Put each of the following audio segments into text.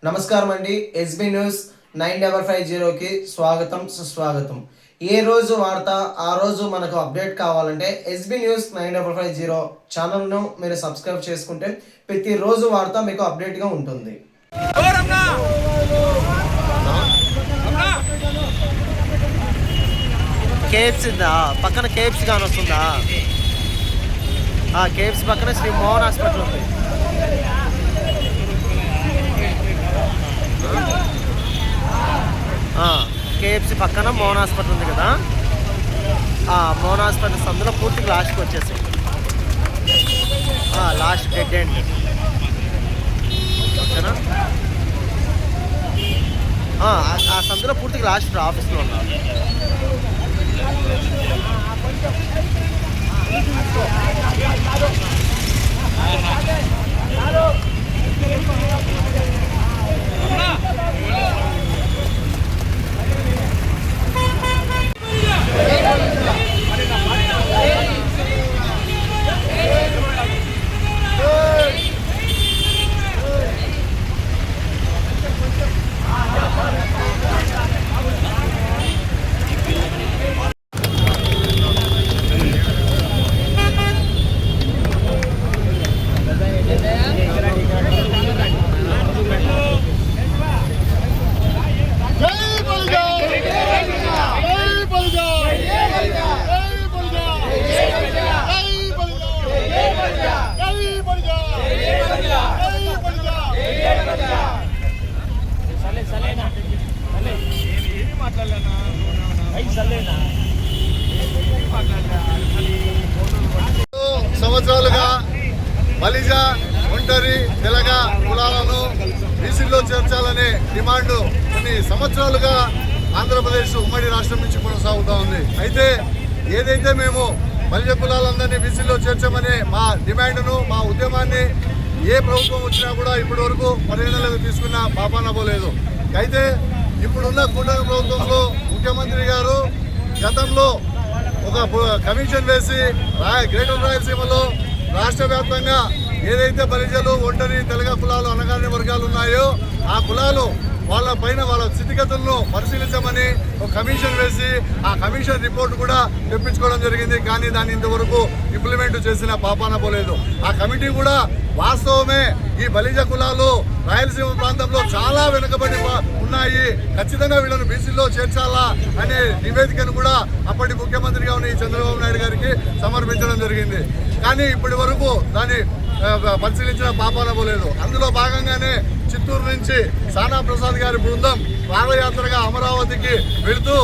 నమస్కారం అండి. SB news 9550కి స్వాగతం సుస్వాగతం. ఏ రోజు వార్త ఆ రోజు మనకు అప్డేట్ కావాలంటే ఎస్బీ న్యూస్ 9550 ఛానల్ను మీరు సబ్స్క్రైబ్ చేసుకుంటే ప్రతిరోజు వార్త మీకు అప్డేట్గా ఉంటుంది. కేఎఫ్సీ పక్కన కేఎఫ్సీ కానీ వస్తుందా? కేఎఫ్సీ పక్కన శ్రీ మోహన్ హాస్పిటల్ ఉంది. కేఎఫ్సీ పక్కన మోహన్ హాస్పిటల్ ఉంది కదా, మోహన్ హాస్పిటల్ అందులో పూర్తిగా లాస్ట్కి వచ్చేసి లాస్ట్ డెడ్ ఎండ్. ఓకేనా? ఆ సందులో పూర్తిగా లాస్ట్ ఆఫీస్లో ఉన్నారు. సంవత్సరాలుగా బలిజ, ఒంటరి, తెలగ కులాలను బీసీలో చేర్చాలనే డిమాండ్ కొన్ని సంవత్సరాలుగా ఆంధ్రప్రదేశ్ ఉమ్మడి రాష్ట్రం నుంచి కొనసాగుతూ ఉంది. అయితే ఏదైతే మేము బలిజ కులాలందరినీ బీసీలో చేర్చామనే మా డిమాండ్ను, మా ఉద్యమాన్ని ఏ ప్రభుత్వం వచ్చినా కూడా ఇప్పటి వరకు పరిగణనలోకి తీసుకున్న పాపాన పోలేదు. అయితే ఇప్పుడున్న కూటమి ప్రభుత్వంలో ముఖ్యమంత్రి గారు గతంలో ఒక కమిషన్ వేసి గ్రేటర్ రాయలసీమలో రాష్ట్ర వ్యాప్తంగా ఏదైతే బలిజలు, ఒంటరి, తెలగ కులాలు, అణగారిన వర్గాలు ఉన్నాయో ఆ కులాలు వాళ్ళ స్థితిగతులను పరిశీలించమని ఒక కమిషన్ వేసి ఆ కమిషన్ రిపోర్ట్ కూడా తెప్పించుకోవడం జరిగింది. కానీ దాన్ని ఇంతవరకు ఇంప్లిమెంట్ చేసిన పాపాన పోలేదు. ఆ కమిటీ కూడా వాస్తవమే ఈ బలిజ కులాలు రాయలసీమ ప్రాంతంలో చాలా వెనుకబడి ఉన్నాయి, ఖచ్చితంగా వీళ్ళను బీసీలో చేర్చాలా అనే నివేదికను కూడా అప్పటి ముఖ్యమంత్రిగా ఉన్న ఈ చంద్రబాబు నాయుడు గారికి సమర్పించడం జరిగింది. కానీ ఇప్పటి వరకు దాన్ని పరిశీలించిన పాపాన పోలేదు. అందులో భాగంగానే చిత్తూరు నుంచి సానా ప్రసాద్ గారి బృందం పాదయాత్రగా అమరావతికి వెళుతూ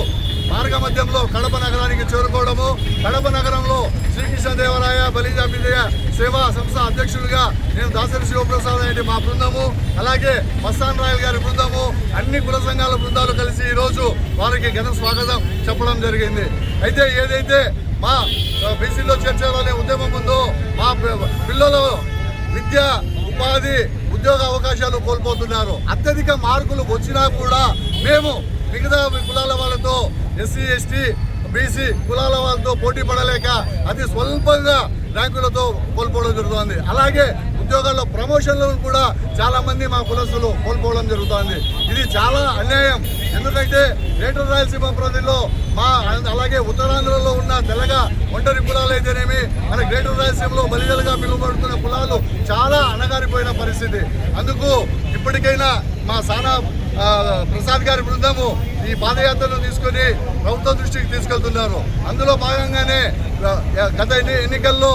మార్గ మధ్యంలో కడప నగరానికి చేరుకోవడము, కడప నగరంలో శ్రీకృష్ణదేవరాయ బలిజ విజయ సేవా సంస్థ అధ్యక్షులుగా నేను దాసరి శివప్రసాద్ అనే మా బృందము, అలాగే మస్తాన్ రాయల్ గారి బృందము, అన్ని కుల సంఘాల బృందాలు కలిసి ఈరోజు వారికి ఘన స్వాగతం చెప్పడం జరిగింది. అయితే ఏదైతే మా బీసీలో చేర్చాలనే ఉద్యమం ఉందో మా పిల్లల విద్య, ఉపాధి, ఉద్యోగ అవకాశాలు కోల్పోతున్నారు. అత్యధిక మార్కులు వచ్చినా కూడా మేము మిగతా కులాల వాళ్ళతో, ఎస్సీ, ఎస్టీ, బీసీ కులాల వాళ్ళతో పోటీ పడలేక అతి స్వల్పంగా ర్యాంకులతో కోల్పోవడం జరుగుతుంది. అలాగే ఉద్యోగాల్లో ప్రమోషన్లను కూడా చాలా మంది మా కులస్తులు కోల్పోవడం జరుగుతుంది. ఇది చాలా అన్యాయం. ఎందుకంటే గ్రేటర్ రాయలసీమ పరిధిలో అలాగే ఉత్తరాంధ్రలో ఉన్న తెలగ, ఒంటరి కులాలు అయితేనేమి మన గ్రేటర్ రాయలసీమలో బలిజలుగా పిలువబడుతున్న కులాలు చాలా అణగారిపోయిన పరిస్థితి. అందుకు ఇప్పటికైనా మా సానా ప్రసాద్ గారి బృందము ఈ పాదయాత్రను తీసుకొని ప్రభుత్వం దృష్టికి తీసుకెళ్తున్నారు. అందులో భాగంగానే గత ఎన్నికల్లో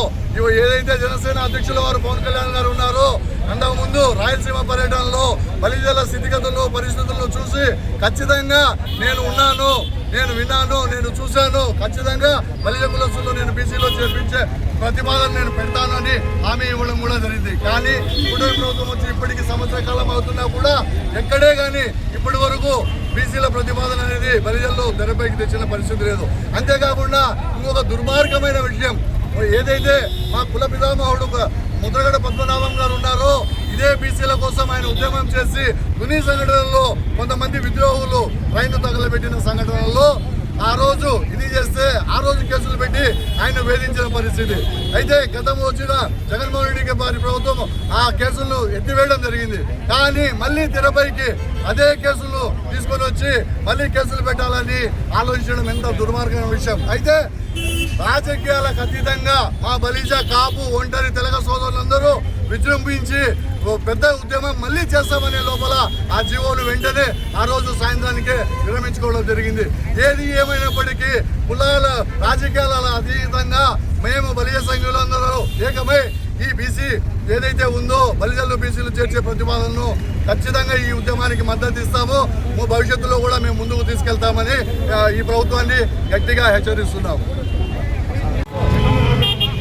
ఏదైతే జనసేన అధ్యక్షుల వారు పవన్ కళ్యాణ్ గారు ఉన్నారో అంతకుముందు రాయలసీమ పర్యటనలో బలిజల స్థితిగతులను, పరిస్థితులను చూసి ఖచ్చితంగా నేను ఉన్నాను, నేను విన్నాను, నేను చూశాను, ఖచ్చితంగా బలిజ కులస్తులు నేను బీసీలో చేర్పించే ప్రతిపాదన నేను పెడతానని హామీ ఇవ్వడం కూడా జరిగింది. కానీ కూటమి ప్రభుత్వం వచ్చి ఇప్పటికీ సంవత్సర కాలం అవుతున్నా కూడా ఎక్కడే కానీ ఇప్పటి వరకు బీసీల ప్రతిపాదన అనేది బలిజల్లో తెరపైకి తెచ్చిన పరిస్థితి లేదు. అంతేకాకుండా ఇంకొక దుర్మార్గమైన విషయం, ఏదైతే మా కుల పితామహుడు ముద్రగడ పద్మనాభం గారు ఉన్నారో ఇదే బీసీల కోసం ఆయన ఉద్యమం చేసి తుని సంఘటనలో కొంతమంది విద్రోహులు రైలు తగలబెట్టిన సంఘటనలో ఆ రోజు ఇది చేస్తే ఆ రోజు కేసులు పెట్టి ఆయన వేధించిన పరిస్థితి. అయితే గతం వచ్చిన జగన్మోహన్ రెడ్డి గారి ప్రభుత్వం ఆ కేసులను ఎత్తివేయడం జరిగింది. కానీ మళ్ళీ తెరపైకి అదే కేసులు తీసుకొని వచ్చి మళ్ళీ కేసులు పెట్టాలని ఆలోచించడం ఎంత దుర్మార్గమైన విషయం. అయితే రాజకీయాలకు అతీతంగా మా బలిజ కాపు ఒంటరి తెలగ సోదరులందరూ విజృంభించి పెద్ద ఉద్యమం మళ్ళీ చేస్తామనే లోపల ఆ జీవోను వెంటనే ఆ రోజు సాయంత్రానికే విరమించుకోవడం జరిగింది. ఏది ఏమైనప్పటికీ కులాల రాజకీయాల అతీతంగా మేము బలిజ సంఘులందరూ ఏకమై ఈ బీసీ ఏదైతే ఉందో బలిజలు బీసీలు చేర్చే ప్రతిపాదనను ఖచ్చితంగా ఈ ఉద్యమానికి మద్దతు ఇస్తాము. భవిష్యత్తులో కూడా మేము ముందుకు తీసుకెళ్తామని ఈ ప్రభుత్వాన్ని గట్టిగా హెచ్చరిస్తున్నాము.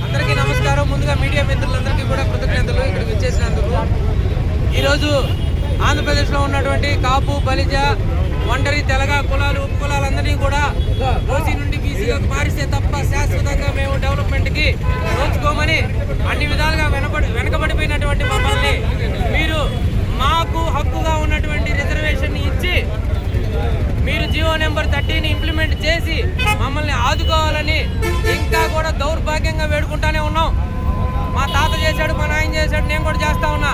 అందరికీ నమస్కారం. ముందుగా మీడియా మిత్రులందరికీ కూడా కృతజ్ఞతలు ఇక్కడికి వచ్చేసినందుకు. ఈరోజు ఆంధ్రప్రదేశ్లో ఉన్నటువంటి కాపు బలిజ ఒంటరి తెలగ కులాలు ఉపకులాలందరినీ కూడా ఓసీ నుండి బీసీలోకి మారిస్తే తప్ప శాశ్వతంగా మేము డెవలప్మెంట్కి నోచుకోమని అన్ని విధాలుగా వెనకబడిపోయినటువంటి మమ్మల్ని మీరు మాకు హక్కుగా ఉన్నటువంటి రిజర్వేషన్ ఇచ్చి మీరు జియో నెంబర్ 30ని ఇంప్లిమెంట్ చేసి మమ్మల్ని ఆదుకోవాలని ఇంకా కూడా దౌర్భాగ్యంగా వేడుకుంటానే ఉన్నాం. మా తాత చేశాడు, మా నాయన చేశాడు, నేను కూడా చేస్తా ఉన్నా.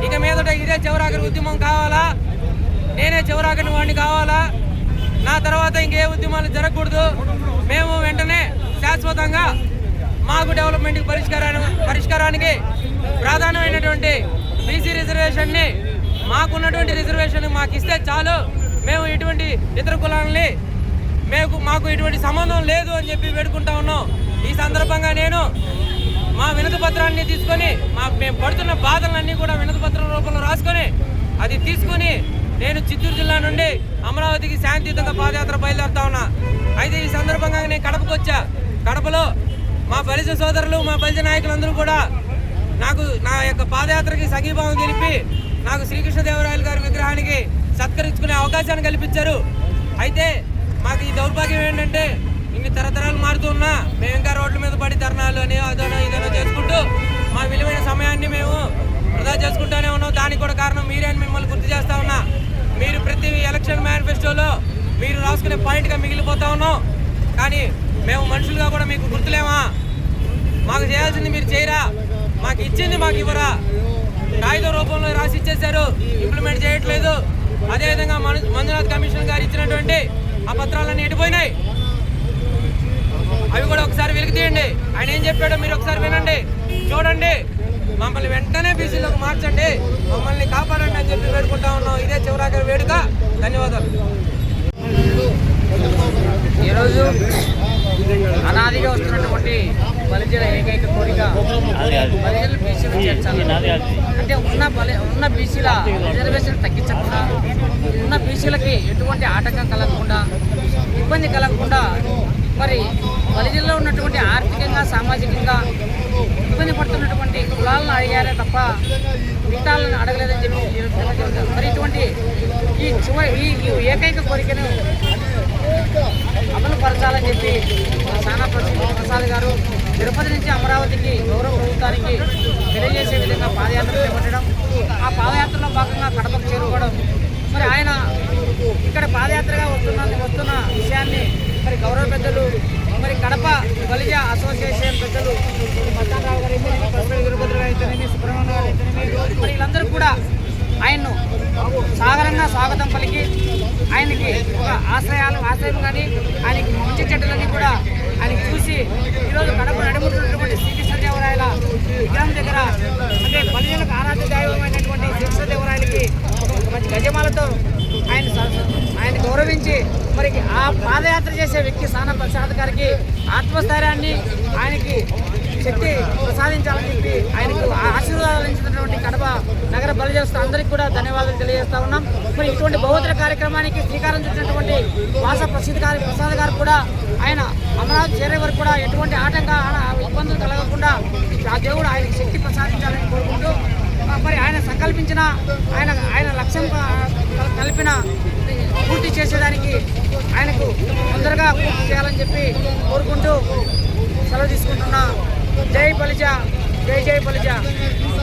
ఇక మీదట ఇదే చివరాఖరి ఉద్యమం కావాలా, నేనే చివరాఖరి వాడిని కావాలా, నా తర్వాత ఇంకే ఉద్యమాలు జరగకూడదు. మేము వెంటనే శాశ్వతంగా మాకు డెవలప్మెంట్కి పరిష్కారానికి ప్రాధాన్యమైనటువంటి బీసీ రిజర్వేషన్ని మాకున్నటువంటి రిజర్వేషన్ మాకు ఇస్తే చాలు. మేము ఇటువంటి ఇతర కులాలని మాకు ఇటువంటి సంబంధం లేదు అని చెప్పి వేడుకుంటా ఉన్నాం. ఈ సందర్భంగా నేను మా వినతి పత్రాన్ని తీసుకొని మేము పడుతున్న బాధలన్నీ కూడా వినతి పత్రం రూపంలో రాసుకొని అది తీసుకొని నేను చిత్తూరు జిల్లా నుండి అమరావతికి శాంతియుతంగా పాదయాత్ర బయలుదేరుతా ఉన్నా. అయితే ఈ సందర్భంగా నేను కడపకు వచ్చా. కడపలో మా బలిజ సోదరులు మా బలిజ నాయకులందరూ కూడా నా యొక్క పాదయాత్రకి సంఘీభావం తెలిపి నాకు శ్రీకృష్ణదేవరాయలు గారి విగ్రహానికి సత్కరించుకునే అవకాశాన్ని కల్పించారు. అయితే మాకు ఈ దౌర్భాగ్యం ఏంటంటే ఇన్ని తరతరాలు మారుతున్నా మేము ఇంకా రోడ్ల మీద పడి ధర్నాలు అని అదనో ఇదనో చేసుకుంటూ మా విలువైన సమయాన్ని మేము వృధా చేసుకుంటూనే ఉన్నాం. దానికి కూడా కారణం మీరే అని మిమ్మల్ని గుర్తు చేస్తా ఉన్నా. మీరు ప్రతి ఎలక్షన్ మేనిఫెస్టోలో మీరు రాసుకునే పాయింట్గా మిగిలిపోతా ఉన్నాం. కానీ మేము మనుషులుగా కూడా మీకు గుర్తులేమా? మాకు చేయాల్సింది మీరు చేయరా? మాకు ఇచ్చింది మాకు ఇవ్వరా? కాగితం రూపంలో రాసి ఇచ్చేశారు, ఇంప్లిమెంట్ చేయట్లేదు. అదేవిధంగా మంజునాథ్ కమిషన్ గారు ఇచ్చినటువంటి ఆ పత్రాలన్నీ ఎడిపోయినాయి. అవి కూడా ఒకసారి వెలికి తీయండి. ఆయన ఏం చెప్పాడో మీరు ఒకసారి వినండి, చూడండి. మమ్మల్ని వెంటనే బీసీలోకి మార్చండి, మమ్మల్ని కాపాడండి అని చెప్పి వేడుకుంటా ఉన్నాం. ఇదే చివరాఖరి వేడుక. ధన్యవాదాలు. ఈరోజు అనాదిగా వస్తున్నటువంటి బలిజల ఏకైక కోరిక బలిజలు బీసీలు చేర్చాలి. అంటే ఉన్న బీసీల రిజర్వేషన్ తగ్గించకుండా, ఉన్న బీసీలకి ఎటువంటి ఆటంకం కలగకుండా, ఇబ్బంది కలగకుండా, మరి బలిజల్లో ఉన్నటువంటి ఆర్థికంగా సామాజికంగా ఇబ్బంది పడుతున్నటువంటి కులాలను అడిగారే తప్ప మిగతాలను అడగలేదని చెప్పి మరి ఇటువంటి ఈ ఏకైక కోరికను అమలు పరచాలని చెప్పి సానా ప్రసాద్ గారు తిరుపతి నుంచి అమరావతికి గౌరవ ప్రభుత్వానికి తెలియజేసే విధంగా పాదయాత్ర చేపట్టడం, ఆ పాదయాత్రలో భాగంగా కడపకు చేరుకోవడం, మరి ఆయన ఇక్కడ పాదయాత్రగా వస్తున్న విషయాన్ని మరి గౌరవ పెద్దలు, మరి కడప బలిజ అసోసియేషన్ పెద్దలు మస్తానరావు గారు అయితేనేమి, పసుపల్లి వీరభద్ర గారు అయితేనేమి, సుబ్రహ్మణ్యం గారు అయితేనేమి, మరి వీళ్ళందరూ కూడా ఆయన్ను సాగరంగా స్వాగతం పలికి ఆయనకి ఒక ఆశ్రయం కానీ ఆయనకి మంచి చెడ్డలన్నీ కూడా ఆయనకి చూసి ఈరోజు కడప నడుముతున్నటువంటి శ్రీకృష్ణదేవరాయల విగ్రహం దగ్గర, అంటే బలిజలకు ఆరాధ్య దైవమైనటువంటి శ్రీకృష్ణదేవరాయలకి మంచి గజమాలతో ఆయన గౌరవించి మరి ఆ పాదయాత్ర చేసే వ్యక్తి సానా ప్రసాద్ గారికి ఆత్మస్థైర్యాన్ని, ఆయనకి శక్తి ప్రసాదించాలని చెప్పి ఆయనకు ఆశీర్వాదాలు ఇచ్చినటువంటి కడప నగర బలిజలు అందరికీ కూడా ధన్యవాదాలు తెలియజేస్తా ఉన్నాం. మరి ఇటువంటి బహుతర కార్యక్రమానికి శ్రీకారం చుట్టినటువంటి వాస ప్రసాద్ గారు కూడా ఆయన అమరావతి చేరే వరకు కూడా ఎటువంటి ఇబ్బందులు కలగకుండా ఆ దేవుడు ఆయనకి శక్తి ప్రసాదించాలని కోరుకుంటూ, మరి ఆయన సంకల్పించిన ఆయన లక్ష్యం కలిపిన పూర్తి చేసేదానికి ఆయనకు తొందరగా పూర్తి చేయాలని చెప్పి కోరుకుంటూ సెలవు తీసుకుంటున్నా. జై బలిజ, జై జై బలిజ,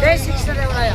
జై శ్రీకృష్ణదేవరాయ.